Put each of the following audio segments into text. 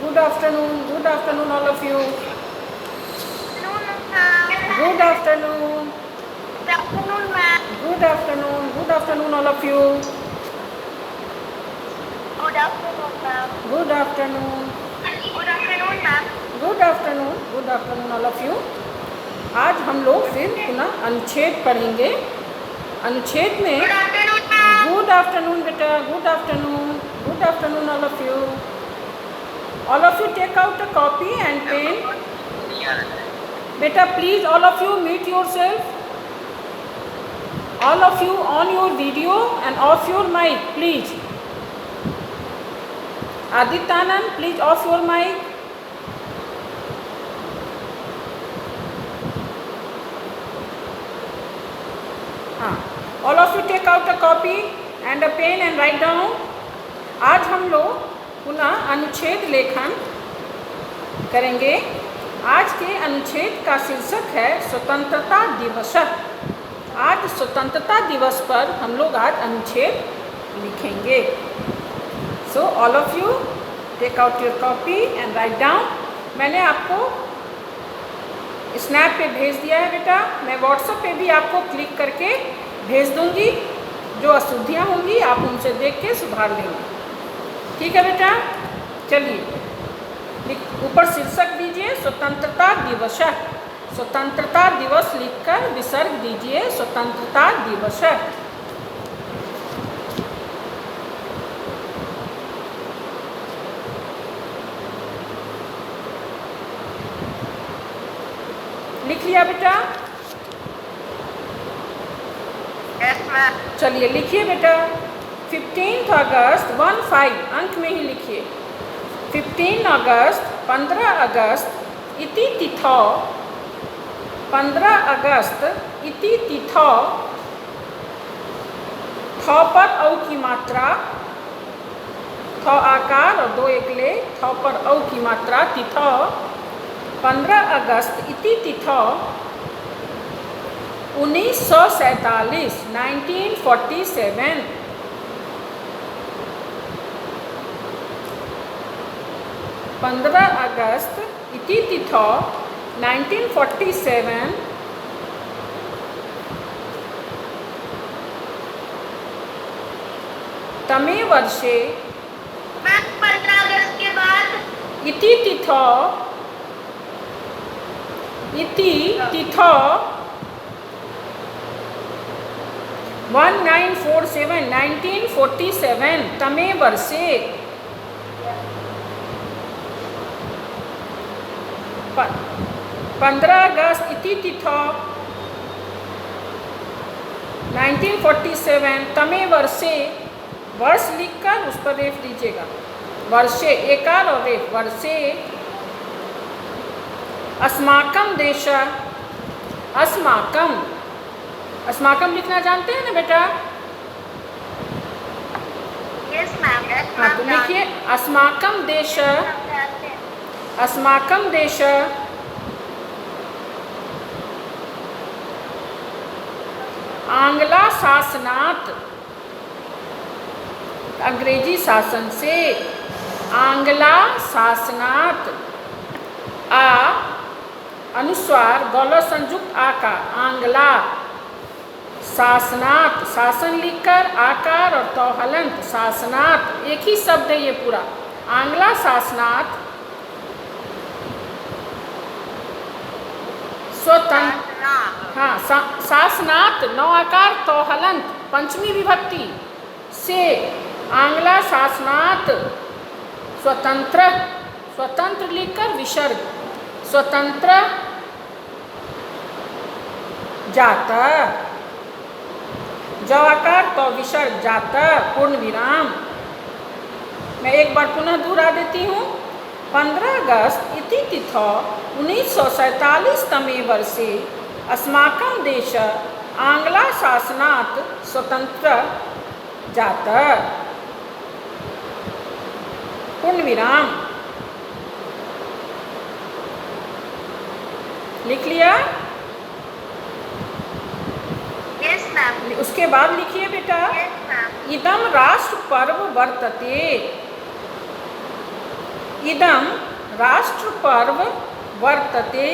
Good afternoon, all of you. Good afternoon. Good afternoon, ma'am. Good afternoon, all of you. Good afternoon, ma'am. Good afternoon. Good afternoon, ma'am. Good afternoon, all of you. आज हम लोग फिर पुनः अनुच्छेद पढ़ेंगे। अनुच्छेद में Good afternoon, ma'am. Good afternoon बेटा, good afternoon all of you. All of you take out a copy and pen. Beta, please, all of you mute yourself. All of you on your video and off your mic, please. Adityanand, please off your mic. All of you take out a copy and a pen and write down. आज हम लोग पुनः अनुच्छेद लेखन करेंगे। आज के अनुच्छेद का शीर्षक है स्वतंत्रता दिवस। आज स्वतंत्रता दिवस पर हम लोग आज अनुच्छेद लिखेंगे। So all of you take out your copy and write down. मैंने आपको स्नैप पे भेज दिया है बेटा। मैं व्हाट्सएप पे भी आपको क्लिक करके भेज दूंगी। जो अशुद्धियाँ होंगी आप उनसे देख के सुधार लेंगे। ठीक है बेटा, चलिए ऊपर शीर्षक दीजिए स्वतंत्रता दिवस। स्वतंत्रता दिवस लिखकर विसर्ग दीजिए स्वतंत्रता दिवस। लिख लिया बेटा? Yes, ma'am. चलिए लिखिए बेटा। 15 अगस्त 15 अंक में ही लिखिए। 15 अगस्त 15 अगस्त इति तिथौ 15 अगस्त इति तिथौ। थ पर औ की मात्रा, थ आकार और दो एकले, थ पर औ की मात्रा तिथौ। 15 अगस्त इति तिथौ 1947 1947। 15 अगस्त इति तिथौ 1947 तमे वर्षे। मैम 15 अगस्त के बाद इति तिथौ 1947 1947 तमे वर्षे 15 अगस्त इति तिथौ 1947 तमे वर्षे। वर्ष लिखकर उस पर रेफ दीजिएगा। वर्षे एकार और रेफ। वर्षे अस्माकं देश। अस्माकं, अस्माकं लिखना जानते हैं ना बेटा? Yes, ma'am. Yes, हाँ ma'am. तो लिखिए अस्माकं देश। अस्माकं देश आंग्ला शासनात्, अंग्रेजी शासन से। आंग्ला शासनात् आ अनुस्वार गौल संयुक्त आ का आंग्ला शासनात्। शासन लिखकर आकार और तो हलंत शासनात् एक ही शब्द है ये पूरा। आंग्ला शासनात् स्वतंत्र। हाँ, शासनात् नौ आकार तो हलंत पंचमी विभक्ति से। आंग्ला शासनात् स्वतंत्र, स्वतंत्र लिखकर विसर्ग स्वतंत्र जाता। ज आकार तो विसर्ग जाता पूर्ण विराम। मैं एक बार पुनः दोहरा देती हूँ। 15 अगस्त इति तिथौ 1947 तमे वर्षे अस्माकं देश आंग्ला शासनात् स्वतंत्र जाता पूर्ण विराम। लिख लिया? Yes, ma'am. उसके बाद लिखिए बेटा। Yes, ma'am. इदम राष्ट्र पर्व वर्तते। इदं राष्ट्रपर्व वर्तते।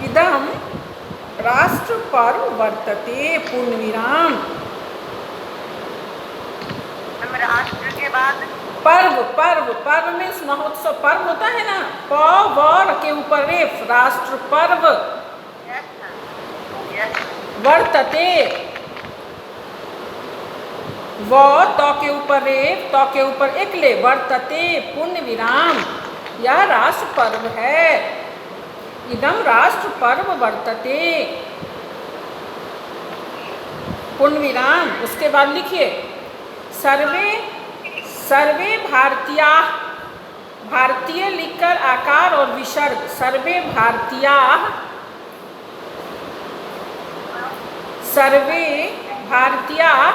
इदं राष्ट्रपर्व वर्तते पूर्णविराम। राष्ट्र के बाद पर्व, पर्व, पर्व मीन्स महोत्सव, पर्व होता है ना, प व र के ऊपर रेफ, राष्ट्र पर्व। वर्तते, व तो के ऊपर रेफ, तो के ऊपर एकले, वर्तते पूर्ण विराम, यह राष्ट्र पर्व है। इदम राष्ट्र पर्व वर्तते पूर्ण विराम। उसके बाद लिखिए सर्वे, सर्वे भारतीयाः, भारतीय लिखकर आकार और विसर्ग, सर्वे भारतीयाः, सर्वे भारतीयाः,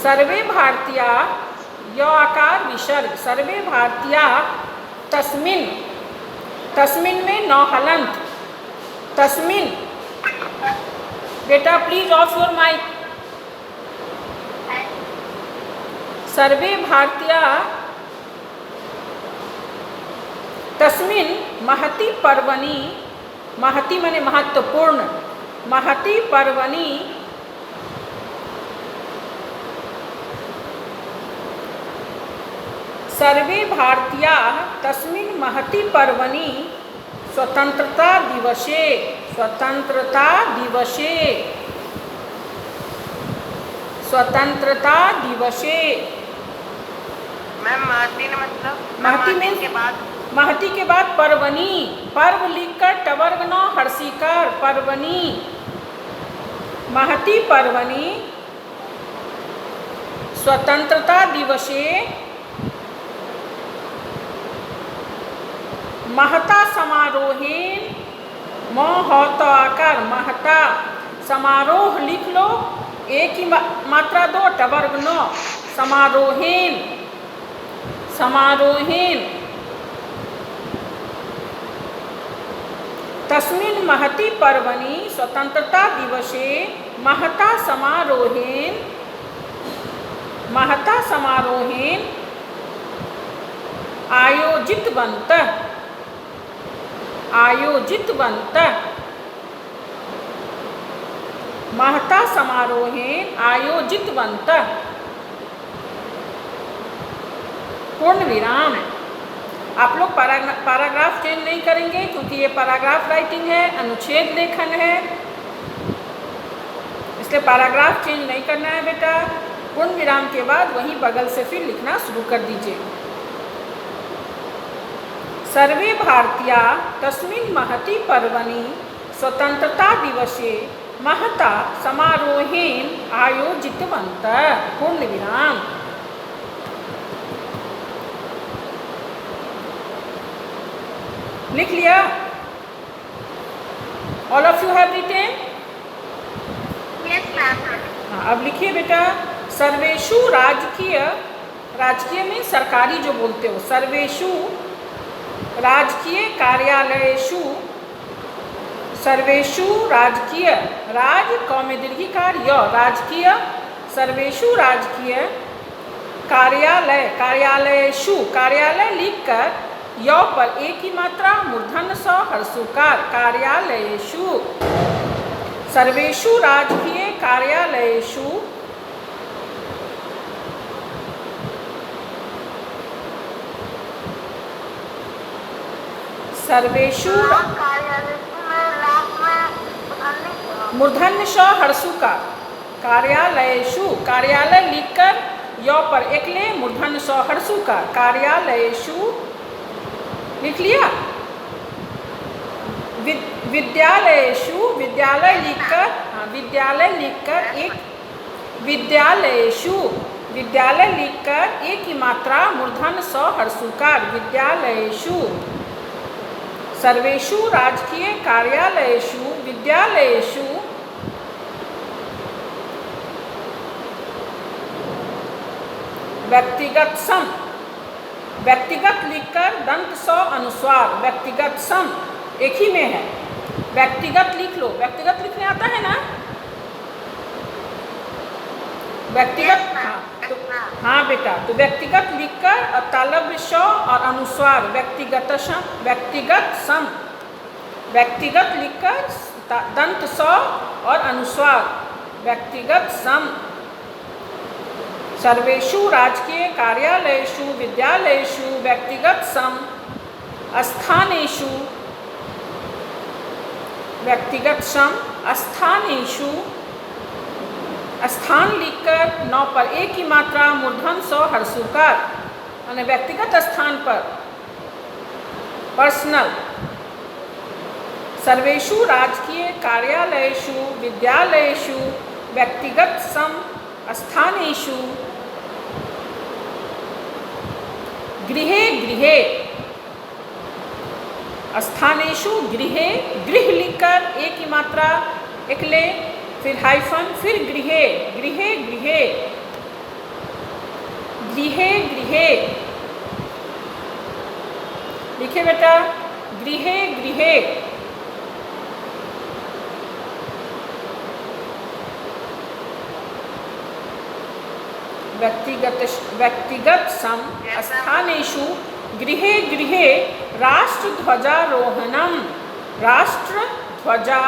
सर्वे भारतीयाः, य आकार विसर्ग, सर्वे भारतीयाः तस्मिन्, तस्मिन् में नौ हलंत, तस्मिन्। बेटा प्लीज ऑफ योर माइक। सर्वे भारतीयाः तस्मिन् महति पर्वणि, महति माने महत्वपूर्ण, महति पर्वणि सर्वे भारतीयाः तस्मिन् महति पर्वणि स्वतंत्रता दिवसे, स्वतंत्रता दिवसे, स्वतंत्रता दिवसे। मैम महती ने मतलब महती में के बाद महती के बाद पर्वणि, पर्व लिखकर टवर्ग नौ हर्षिकार, पर्वणि, महती पर्वणि स्वतंत्रता दिवसे महता समारोहेन, महत आकार महता, समारोह लिख लो, एक ही मात्रा दो, टवर्ग नौ, समारोहेन, समारोहेन तस्मिन् महति पर्वणि स्वतंत्रता दिवसे महता समारोहेन, महता समारोहेन आयोजितवन्तः, आयोजितवन्तः, महता समारोहेन आयोजितवन्तः पूर्ण विराम। आप लोग पैराग्राफ चेंज नहीं करेंगे क्योंकि ये पैराग्राफ राइटिंग है, अनुच्छेद लेखन है, इसलिए पैराग्राफ चेंज नहीं करना है बेटा। पूर्ण विराम के बाद वहीं बगल से फिर लिखना शुरू कर दीजिए। सर्वे भारतीयाः तस्मिन् महति पर्वणि स्वतंत्रता दिवसे महता समारोहेन आयोजितवन्तः पूर्ण विराम। लिख लिया? All of you have written? Yes ma'am. हाँ, अब लिखिए बेटा सर्वेषु राजकीय, राजकीय में सरकारी जो बोलते हो, सर्वेषु राजकीय कार्यालयेषु, सर्वेषु राजकीय, राज कौमे दीर्घिकार य, राजकीय, सर्वेषु राजकीय कार्यालय, कार्यालयेषु, कार्यालय लिखकर य पर एक ही मात्रा, मूर्धन्य स हर्षुकार, कार्यालयेषु, सर्वेषु राजकीय कार्यालयेषु सर्वेषु मूर्धन्य स हर्षुकार, कार्यालयेषु, कार्यालय लिखकर य पर एक ले, मूर्धन्य स हर्षुकार, कार्यालयेषु लिख लिया? विद्यालयेषु, विद्यालय लिखकर, हाँ विद्यालय लिखकर एक, विद्यालयेषु, विद्यालय लिखकर एक ही मात्रा, मूर्धन्य स हर्षुकार, विद्यालयेषु, सर्वेषु राजकीय कार्यालयेषु, विद्यालयेषु व्यक्तिगत सम, व्यक्तिगत लिखकर दंत स अनुस्वार, व्यक्तिगत सम एक ही में है, व्यक्तिगत लिख लो। व्यक्तिगत लिखने आता है ना? व्यक्तिगत, हाँ यस मैम। हाँ बेटा, तो व्यक्तिगत लिखकर और तालव्य श और अनुस्वार व्यक्तिगत सम, व्यक्तिगत लिखकर दंत स और अनुस्वार व्यक्तिगत सम। सर्वेषु राजकीय कार्यालयेषु विद्यालयेषु व्यक्तिगत सम, स्थानेषु व्यक्तिगत सम, स्थानेषु स्थान लिखकर 9 पर एक की मात्रा मूर्धन स हर्षुकार, यानी व्यक्तिगत स्थान पर पर्सनल। सर्वेषु राजकीय कार्यालयेषु विद्यालयेषु व्यक्तिगत सम, स्थानेषु गृहे गृहे, स्थानेषु गृहे, गृह लिखकर एक की मात्रा एक ले, फिर हाइफन, फिर गृहे गृहे गृहे गृहे गृहे लिखे बेटा, गृहे गृहे। व्यक्तिगत सम, स्थानेषु गृहे गृहे राष्ट्रध्वजारोहणम, राष्ट्र ध्वजा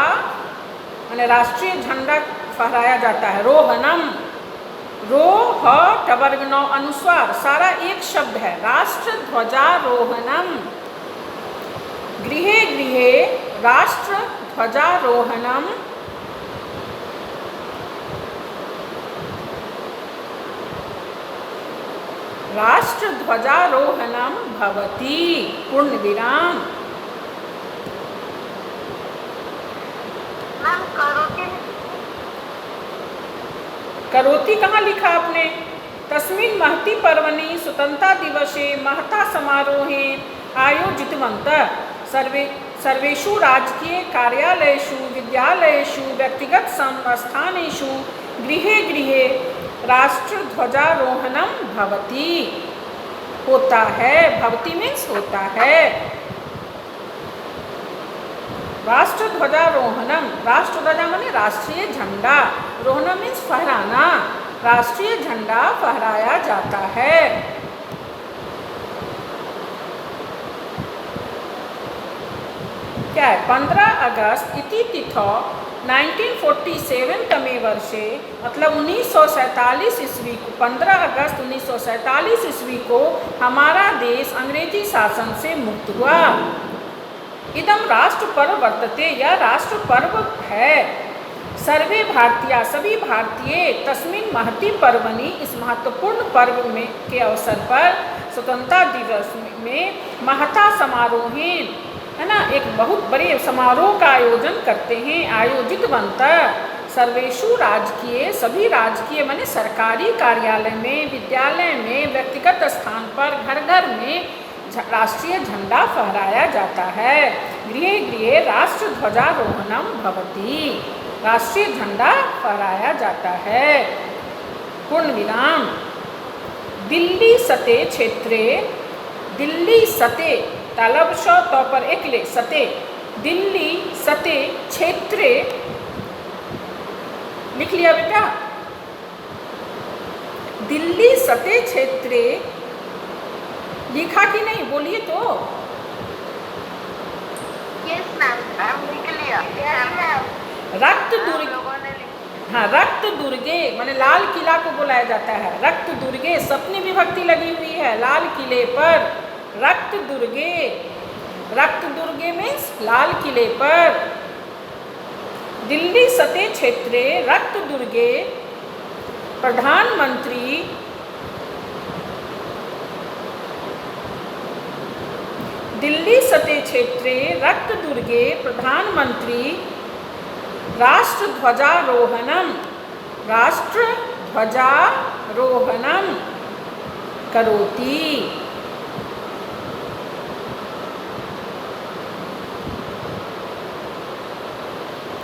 माने राष्ट्रीय झंडा फहराया जाता है। रोहणम, रो ह टवर्ग नौ अनुस्वार, सारा एक शब्द है। राष्ट्र ध्वजारोहणम, गृहे गृहे राष्ट्र ध्वजारोहणम, राष्ट्र ध्वजारोहणम भवति, पूर्ण विराम। मैम करोति, करोति कहाँ लिखा आपने? तस्मिन् महति पर्वणि स्वतंत्रता दिवसे महता समारोहे आयोजितवन्तः सर्वेषु राजकीय कार्यालयेषु विद्यालयेषु व्यक्तिगत स्थानेषु गृहे गृहे राष्ट्रध्वजारोहणम भवति, होता है। भवति मीन्स होता है। राष्ट्रध्वजारोहणम, राष्ट्रध्वजा माने राष्ट्रीय झंडा, रोहणम मीन्स फहराना, राष्ट्रीय झंडा फहराया जाता है। क्या है? 15 अगस्त इति तिथौ 1947 तमे वर्षे, मतलब 1947 ईस्वी को, 15 अगस्त 1947 ईस्वी को हमारा देश अंग्रेजी शासन से मुक्त हुआ। इदम राष्ट्र पर्व वर्तते, यह राष्ट्र पर्व है। सर्वे भारतीय, सभी भारतीय तस्मिन महती पर्वणि, इस महत्वपूर्ण पर्व में के अवसर पर स्वतंत्रता दिवस में महता समारोहें, है ना, एक बहुत बड़े समारोह का आयोजन करते हैं। आयोजित बनता सर्वेषु राजकीय, सभी राजकीय माने सरकारी कार्यालय में, विद्यालय में, व्यक्तिगत स्थान पर, घर घर में राष्ट्रीय झंडा फहराया जाता है। गृहे गृहे राष्ट्र ध्वजारोहणम भवति, राष्ट्रीय झंडा फहराया जाता है। पूर्ण विराम। दिल्ली सते क्षेत्रे, दिल्ली सते तालब श तो पर एक ले, सते, दिल्ली सते क्षेत्रे, लिख लिया बेटा? दिल्ली सते क्षेत्रे लिखा कि नहीं? बोलिए तो। यस मैम, लिख लिया। रक्त दुर्ग, लोगों ने लिखा। हाँ, रक्त दुर्गे माने लाल किला को बुलाया जाता है। रक्त दुर्गे सपनी विभक्ति लगी हुई है, लाल किले पर। रक्त दुर्गे, रक्त दुर्गे मीन्स लाल किले पर। दिल्ली सते क्षेत्रे रक्त दुर्गे प्रधानमंत्री, दिल्ली सते क्षेत्रे रक्त दुर्गे प्रधानमंत्री राष्ट्र ध्वजारोहणम, राष्ट्र ध्वजारोहणम करोति।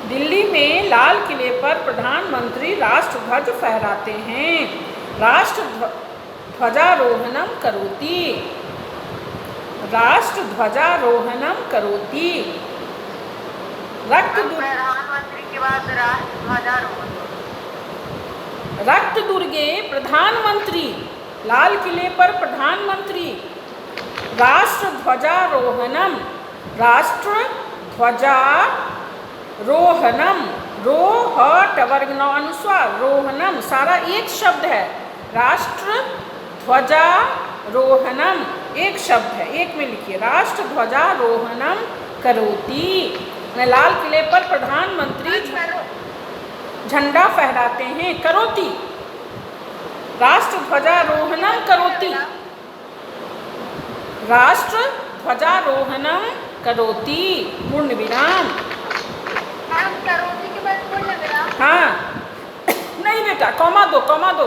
दिल्ली में लाल किले पर प्रधानमंत्री राष्ट्र ध्वज फहराते हैं। राष्ट्र ध्वजारोहणम करोति, राष्ट्र ध्वजारोहणम करोति। रक्त प्रधानमंत्री के बाद राष्ट्र ध्वजारोहण। रक्त दुर्गे प्रधानमंत्री, लाल किले पर प्रधानमंत्री राष्ट्र ध्वजारोहणम, राष्ट्र ध्वजारोहणम, रोह टवर्ग नौ अनुस्वार, रोहणम सारा एक शब्द है, राष्ट्र ध्वजारोहणम एक शब्द है, एक में लिखिए, राष्ट्र ध्वजारोहणम करोति, लाल किले पर प्रधानमंत्री झंडा फहराते हैं, करोति, राष्ट्र ध्वजारोहणम करोति, राष्ट्र ध्वजारोहणम करोति, पूर्ण विराम। करोति के बाद पूर्ण विराम? हाँ नहीं बेटा, कॉमा दो, कॉमा दो,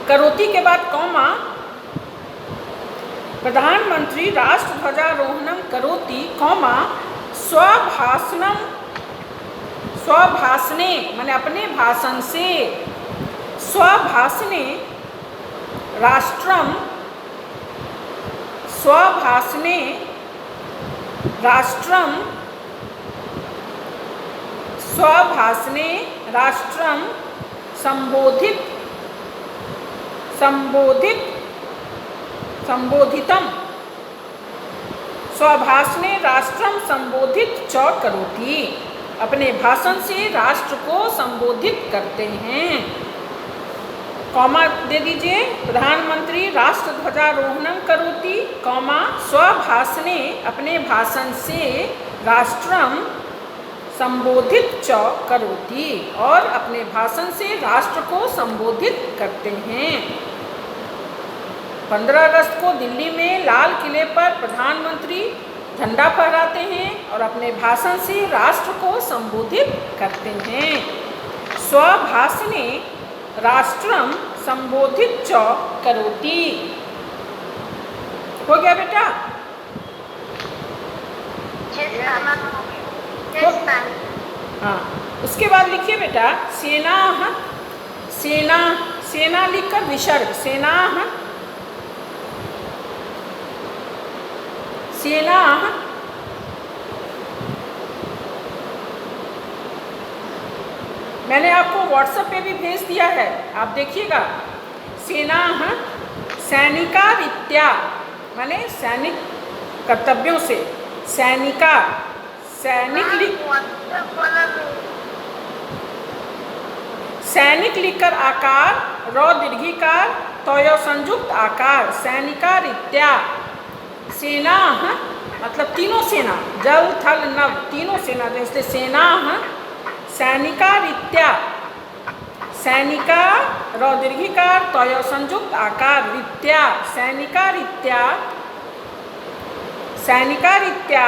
करोति के बाद कॉमा, प्रधानमंत्री राष्ट्र ध्वजारोहणम करोति, कॉमा, स्वभाषणम, स्वभाषणे माने अपने भाषण से, स्वभाषणे राष्ट्रम, स्वभाषणे राष्ट्रम, स्वभाषणे राष्ट्रम संबोधित, संबोधित, संबोधितम, स्वभाषणे राष्ट्रम संबोधित च करोति, अपने भाषण से राष्ट्र को संबोधित करते हैं, कॉमा दे दीजिए, प्रधानमंत्री राष्ट्र ध्वजारोहणम करोति, कॉमा, स्वभाषणे अपने भाषण से राष्ट्रम संबोधित च करोति, और अपने भाषण से राष्ट्र को संबोधित करते हैं। 15 अगस्त को दिल्ली में लाल किले पर प्रधानमंत्री झंडा फहराते हैं और अपने भाषण से राष्ट्र को संबोधित करते हैं। स्वभाषणे राष्ट्रम संबोधित च करोति, हो गया बेटा? हाँ, उसके बाद लिखिए बेटा, सेना, सेना, सेना लिखकर विसर्ग, सेना, सेना, मैंने आपको व्हाट्सएप पे भी भेज दिया है, आप देखिएगा। सेना सैनिका रीत्या माने सैनिक कर्तव्यों से, सैनिका सैनिक सैनिक लिखकर आकार, र दीर्घिकार, तय संयुक्त आकार, सैनिका रीत्या, सेना मतलब तीनों सेना, जल थल नभ तीनों सेना, जैसे सेना सैनिका रीत्या, सैनिका र दीर्घिकार, तय संयुक्त आकार, रीत्या, सैनिका रीत्या, सैनिका रीत्या,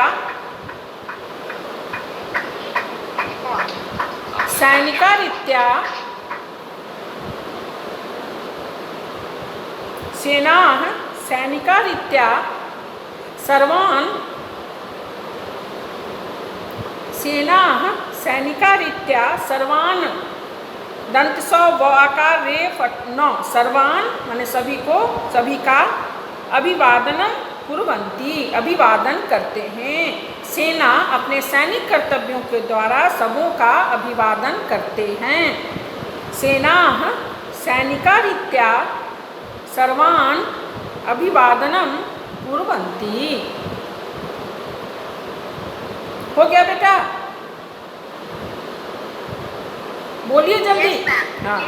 सैनिका रीत्या, सेना सैनिका रीत्या सर्वान्, सेना सैनिका रीत्या सर्वान्, दंत स व आकार रे फट न, सर्वान् माने सभी को, सभी का, अभिवादनम कुर्वन्ति अभिवादन करते हैं। सेना अपने सैनिक कर्तव्यों के द्वारा सबों का अभिवादन करते हैं। सेना सैनिका रीत्या सर्वान् अभिवादनम कुर्वन्ति। हो गया बेटा? बोलिए जल्दी। हाँ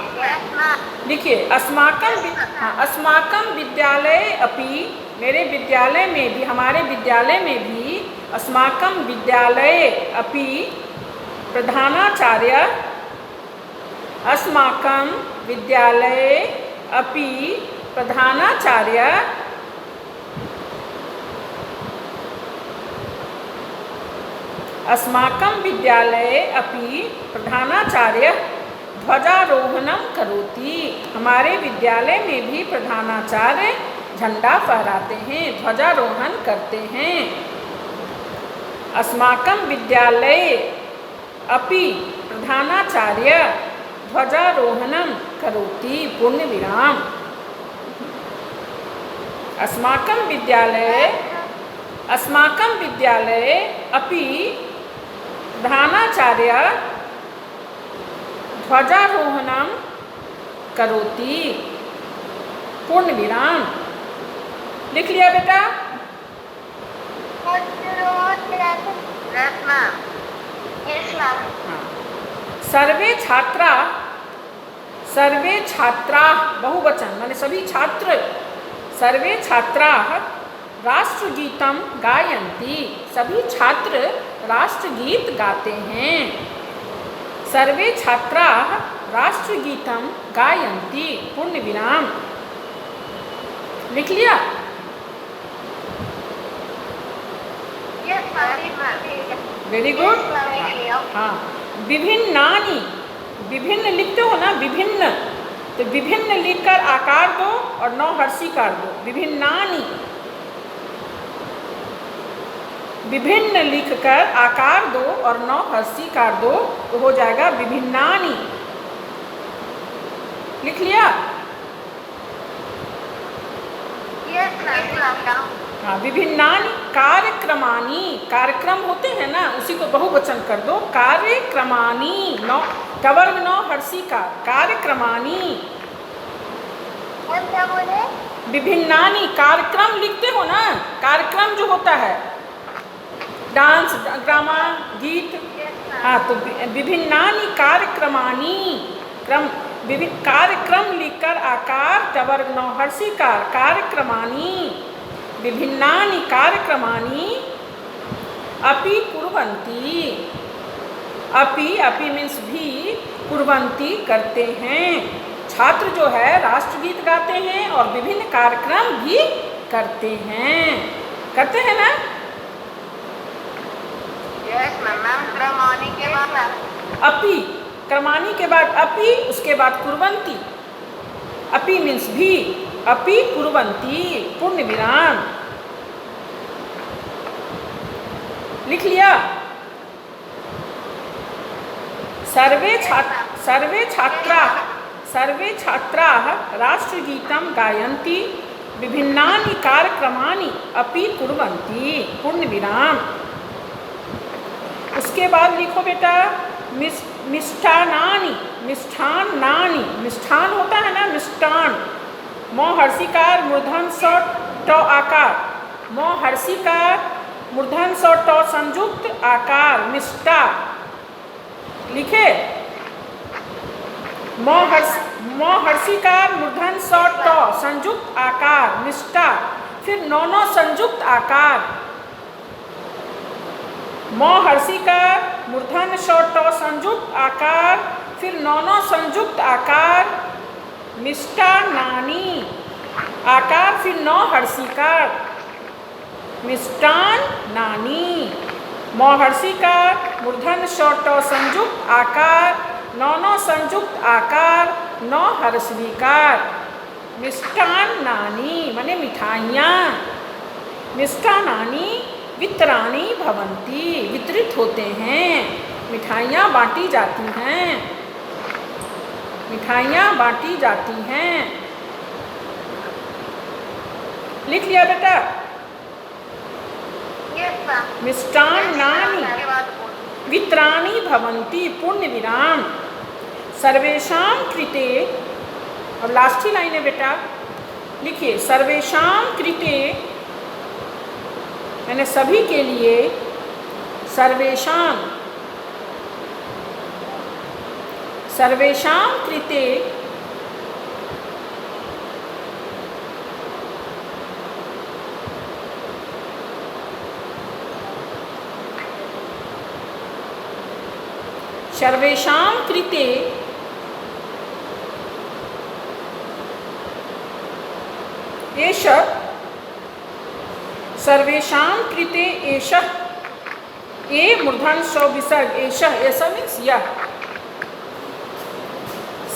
लिखिए, अस्माकं विद्यालय अपि, मेरे विद्यालय में भी, हमारे विद्यालय में भी, अस्माकं विद्यालय अपि प्रधानाचार्य, अस्माकं विद्यालय अपि प्रधानाचार्य, अस्माकं विद्यालय अपि प्रधानाचार्य ध्वजारोहणम करोति, हमारे विद्यालय में भी प्रधानाचार्य झंडा फहराते हैं, ध्वजारोहण करते हैं। अस्माकं विद्यालय अपि प्रधानाचार्य ध्वजारोहणम करोति, पूर्ण विराम। अस्माकं विद्यालय अपि प्रधानाचार्य ध्वजारोहणम करोति, पूर्ण विराम। लिख लिया बेटा? Yes, ma'am. Yes, ma'am. हाँ। सर्वे छात्रा, सर्वे छात्रा बहुवचन माने सभी छात्र, सर्वे छात्रा राष्ट्रगीतम गायन्ति, सभी छात्र राष्ट्रगीत गाते हैं। सर्वे छात्रा राष्ट्रगीतम गायन्ति, पूर्ण विराम। लिख लिया? Yes, ma'am. Very good. Yes, ma'am. हाँ, विभिन्नानि, विभिन्न लिखते हो ना, विभिन्न, तो विभिन्न लिखकर आकार दो और नौ हर्षीकार दो। विभिन्नानि, विभिन्न लिखकर आकार दो और नौ हर्षीकार दो तो हो जाएगा विभिन्नानि। लिख लिया? Yes, ma'am. हाँ, विभिन्नानि कार्यक्रमानि, कार्यक्रम होते हैं ना, उसी को बहुवचन कर दो, कार्यक्रमानि, नौ कवर्ग नौ हर्षीकार, कार्यक्रमानि। क्या बोले? विभिन्नानि, कार्यक्रम लिखते हो ना, कार्यक्रम जो होता है डांस, ड्रामा, गीत, हाँ, तो विभिन्नानि कार्यक्रमानि, क्रम, विभिन्न कार्यक्रम लिखकर आकार टवर्ग नौ हर्षीकार, कार्यक्रमानि, विभिन्नानि कार्यक्रमानि अपि कुर्वन्ति, अपि, अपि मीन्स भी, कुर्वन्ति करते हैं। छात्र जो है राष्ट्रगीत गाते हैं और विभिन्न कार्यक्रम भी करते हैं। करते हैं ना? Yes, ma'am. क्रमानी के बाद अपि, क्रमानी के बाद अपि, उसके बाद कुर्वन्ति। अपि मीन्स भी, अपि कुर्वन्ति, पूर्ण विराम। लिख लिया? सर्वे छात्रा, सर्वे छात्रा राष्ट्रगीतम गायन्ति, विभिन्नानि कार्यक्रमानि अपि कुर्वन्ति, पूर्ण विराम। उसके बाद लिखो बेटा मिष्ठानानि, मिष्ठान्नानि, मिष्ठान होता है ना, मिष्टान, मो हर्षिकार मूर्धन स ट आकार, मो हर्षिकार मूर्धन स ट संयुक्त आकार, मिष्टा। लिखे? मो हर्षिकार मूर्धन स ट संयुक्त आकार, मिष्टा। फिर नौ संयुक्त आकार, मो हर्षिकार मूर्धन स ट संयुक्त आकार, फिर नौ संयुक्त आकार, मिष्टान्नानि आकार, फिर नौ हर्षिकार, मिष्टान्नानि, मो हर्षिकार मूर्धन स ट संयुक्त आकार, नौ संयुक्त आकार, नौ हर्षविकार, मिष्टान्नानि माने मिठाइयाँ। मिष्टान्नानि वितराणि भवन्ति, वितरित होते हैं, मिठाइयाँ बांटी जाती हैं, मिठाइयाँ बांटी जाती हैं। लिख लिया बेटा? Yes, ma'am. मिष्टान्नानि वितराणि भवन्ति, पूर्ण विराम। सर्वेषां कृते, और लास्ट ही लाइन है बेटा, लिखिए सर्वेषां कृते यानी सभी के लिए, सर्वेषां, सर्वेषां कृते सर्वेषां कृते एषः, सर्वेषां कृते एषः, ए मूर्धन स विसर्ग, एषः, ऐसा मीन्स यह,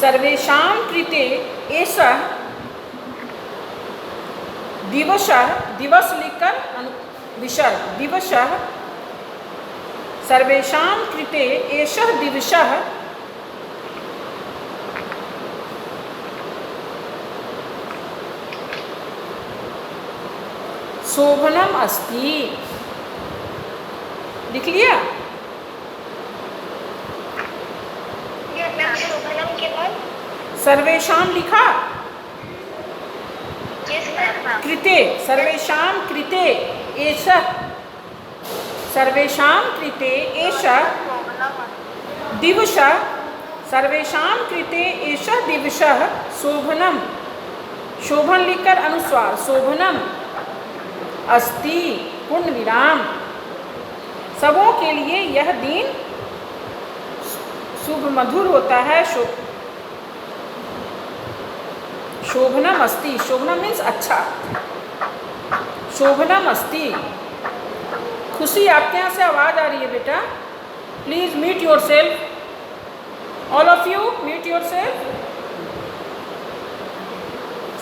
सर्वेषां कृते एषः दिवसः, दिवस लिखकर विसर्ग, दिवसः, सर्वेषां कृते एषः दिवसः शोभनम अस्ति। लिख लिया? Yes, ma'am. शोभनम के बाद सर्वेषां लिखा, Yes, ma'am. कृते, सर्वेषां कृते एषः, सर्वेषां कृते एषः दिवसः, सर्वेषां कृते एषः दिवसः शोभनम, शोभन लिखकर अनुस्वार, शोभनम अस्ति पूर्ण विराम, सबों के लिए यह दिन शुभ मधुर होता है। शोभनम अस्ति, शोभनम मीन्स अच्छा, शोभनम अस्ति। खुशी आपके यहाँ से आवाज़ आ रही है बेटा, please mute your self, all of you mute your self.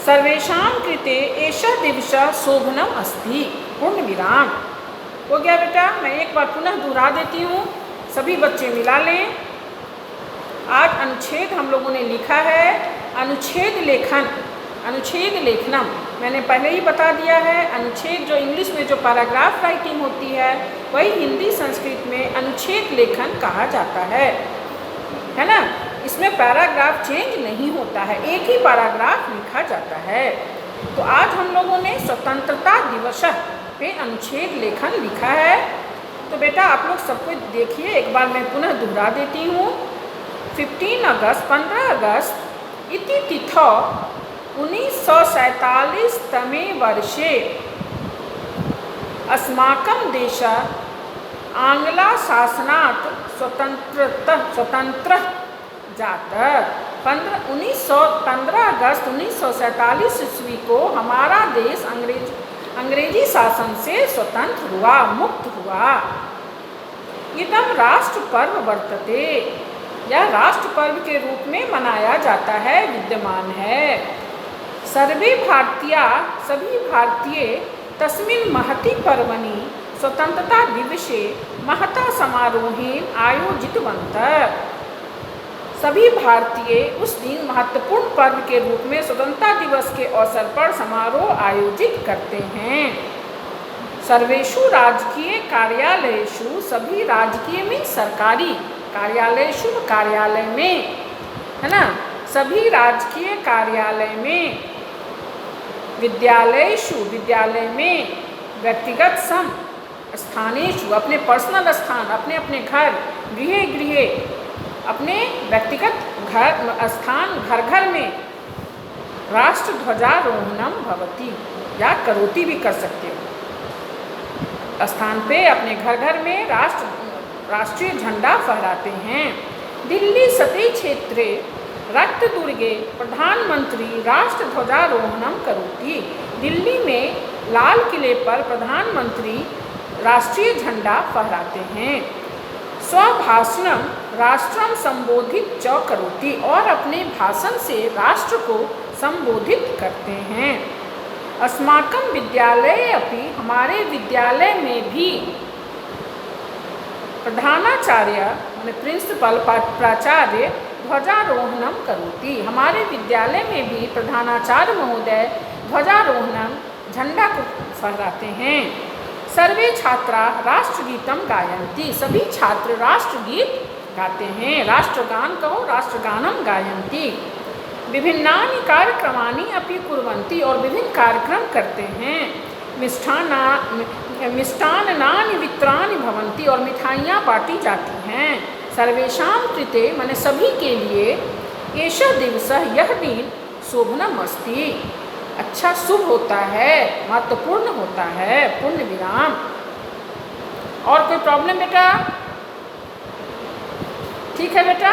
सर्वेषां कृते एषः दिवसः शोभनम अस्ति पूर्ण विराम। हो गया बेटा, मैं एक बार पुनः दोहरा देती हूँ, सभी बच्चे मिला लें। आज अनुच्छेद हम लोगों ने लिखा है, अनुच्छेद लेखन, अनुच्छेद लेखनम मैंने पहले ही बता दिया है। अनुच्छेद जो इंग्लिश में जो पैराग्राफ राइटिंग होती है, वही हिंदी संस्कृत में अनुच्छेद लेखन कहा जाता है ना। इसमें पैराग्राफ चेंज नहीं होता है, एक ही पैराग्राफ लिखा जाता है। तो आज हम लोगों ने स्वतंत्रता दिवस पे अनुच्छेद लेखन लिखा है। तो बेटा आप लोग सब कुछ देखिए, एक बार मैं पुनः दोहरा देती हूँ। 15 अगस्त 15 अगस्त इति तिथौ 1947 तमे वर्षे अस्माकं देशः आंग्ला शासनात् स्वतंत्र जातः। 15 अगस्त 1947 ईस्वी को हमारा देश अंग्रेजी शासन से स्वतंत्र हुआ, मुक्त हुआ। इदं राष्ट्र पर्व वर्तते, यह राष्ट्र पर्व के रूप में मनाया जाता है, विद्यमान है। सर्वे भारतीया, सभी भारतीय तस्मिन् महति पर्वणि स्वतंत्रता दिवसे महता समारोहेन आयोजितवन्तः। सभी भारतीय उस दिन महत्वपूर्ण पर्व के रूप में स्वतंत्रता दिवस के अवसर पर समारोह आयोजित करते हैं। सर्वेषु राजकीय कार्यालयेषु, सभी राजकीय में सरकारी, कार्यालयेषु कार्यालय में, है ना, सभी राजकीय कार्यालय में, विद्यालयेषु विद्यालय में, व्यक्तिगत स्थानेषु अपने पर्सनल स्थान, अपने अपने घर, गृह अपने व्यक्तिगत घर स्थान, घर घर में राष्ट्र ध्वजारोहणम भवति, या करोति भी कर सकते हो। स्थान पे अपने घर घर में राष्ट्रीय झंडा फहराते हैं। दिल्ली सतै क्षेत्रे रक्तदुर्गे प्रधानमंत्री राष्ट्र ध्वजारोहणम करोति। दिल्ली में लाल किले पर प्रधानमंत्री राष्ट्रीय झंडा फहराते हैं। स्वभाषणम राष्ट्रम संबोधित च करोति, और अपने भाषण से राष्ट्र को संबोधित करते हैं। अस्माकं विद्यालये अपि, हमारे विद्यालय में भी प्रधानाचार्य माने प्रिंसिपल, प्राचार्य ध्वजारोहणम करोति, हमारे विद्यालय में भी प्रधानाचार्य महोदय ध्वजारोहणम झंडा को फहराते हैं। सर्वे छात्रा राष्ट्रगीतम गायन्ति, सभी छात्र राष्ट्रगीत गाते हैं। राष्ट्रगान कहो, राष्ट्रगानम गायन्ति। विभिन्नानि कार्यक्रमानि अपि कुर्वन्ति, और विभिन्न कार्यक्रम करते हैं। मिष्टान्नानि वितरणानि भवन्ति, और मिठाइयाँ बांटी जाती हैं। सर्वेषां कृते माने सभी के लिए, एषः दिवसः यह दिन शोभनम अस्ति, अच्छा शुभ होता है, महत्वपूर्ण होता है, पूर्ण विराम। और कोई प्रॉब्लम बेटा? ठीक है बेटा।